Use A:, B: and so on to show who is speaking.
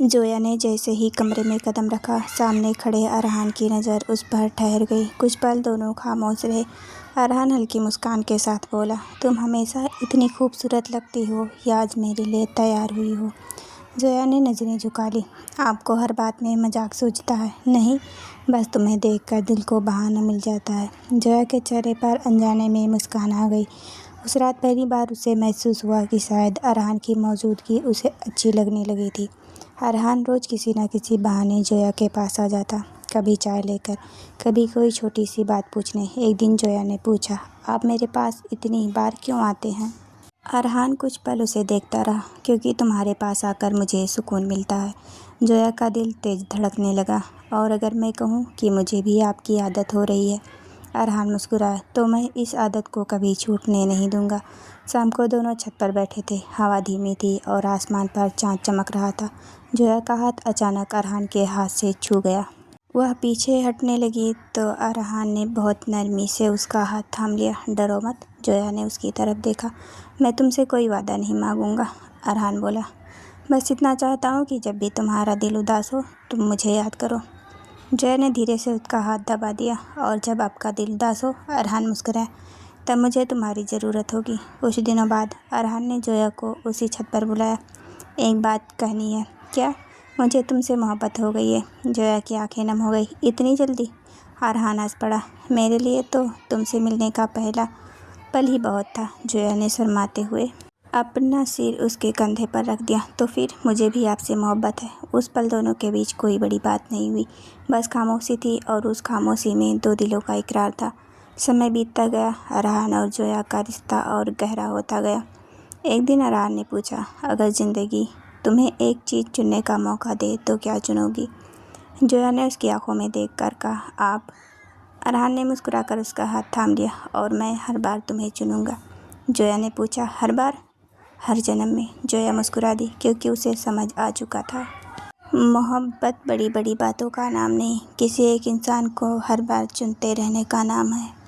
A: जोया ने जैसे ही कमरे में कदम रखा, सामने खड़े अरहान की नज़र उस पर ठहर गई। कुछ पल दोनों खामोश रहे। अरहान हल्की मुस्कान के साथ बोला, तुम हमेशा इतनी खूबसूरत लगती हो या आज मेरे लिए तैयार हुई हो? जोया ने नज़रें झुका ली। आपको हर बात में मजाक सूझता है? नहीं, बस तुम्हें देखकर दिल को बहाना मिल जाता है। जोया के चेहरे पर अनजाने में मुस्कान आ गई। उस रात पहली बार उसे महसूस हुआ कि शायद अरहान की मौजूदगी उसे अच्छी लगने लगी थी। अरहान रोज़ किसी न किसी बहाने जोया के पास आ जाता, कभी चाय लेकर, कभी कोई छोटी सी बात पूछने। एक दिन जोया ने पूछा, आप मेरे पास इतनी बार क्यों आते हैं? अरहान कुछ पल उसे देखता रहा। क्योंकि तुम्हारे पास आकर मुझे सुकून मिलता है। जोया का दिल तेज धड़कने लगा। और अगर मैं कहूँ कि मुझे भी आपकी आदत हो रही है? अरहान मुस्कुराया, तो मैं इस आदत को कभी छूटने नहीं दूंगा। शाम को दोनों छत पर बैठे थे। हवा धीमी थी और आसमान पर चांद चमक रहा था। जोया का हाथ अचानक अरहान के हाथ से छू गया। वह पीछे हटने लगी तो अरहान ने बहुत नरमी से उसका हाथ थाम लिया। डरो मत। जोया ने उसकी तरफ देखा। मैं तुमसे कोई वादा नहीं मांगूंगा, अरहान बोला। बस इतना चाहता हूँ कि जब भी तुम्हारा दिल उदास हो तुम मुझे याद करो। जोया ने धीरे से उसका हाथ दबा दिया। और जब आपका दिल उदास हो, अरहान मुस्कुराया, तब मुझे तुम्हारी ज़रूरत होगी। कुछ दिनों बाद अरहान ने जोया को उसी छत पर बुलाया। एक बात कहनी है। क्या? मुझे तुमसे मोहब्बत हो गई है। जोया की आंखें नम हो गई। इतनी जल्दी? अरहान हंस पड़ा। मेरे लिए तो तुमसे मिलने का पहला पल ही बहुत था। जोया ने शर्माते हुए अपना सिर उसके कंधे पर रख दिया। तो फिर मुझे भी आपसे मोहब्बत है। उस पल दोनों के बीच कोई बड़ी बात नहीं हुई, बस खामोशी थी और उस खामोशी में दो दिलों का इकरार था। समय बीतता गया। अरहान और जोया का रिश्ता और गहरा होता गया। एक दिन अरहान ने पूछा, अगर ज़िंदगी तुम्हें एक चीज़ चुनने का मौका दे तो क्या चुनोगी? जोया ने उसकी आंखों में देखकर कहा, आप। अरहान ने मुस्कुराकर उसका हाथ थाम लिया। और मैं हर बार तुम्हें चुनूंगा। जोया ने पूछा, हर बार? हर जन्म में। जोया मुस्कुरा दी, क्योंकि उसे समझ आ चुका था मोहब्बत बड़ी बड़ी बातों का नाम नहीं, किसी एक इंसान को हर बार चुनते रहने का नाम है।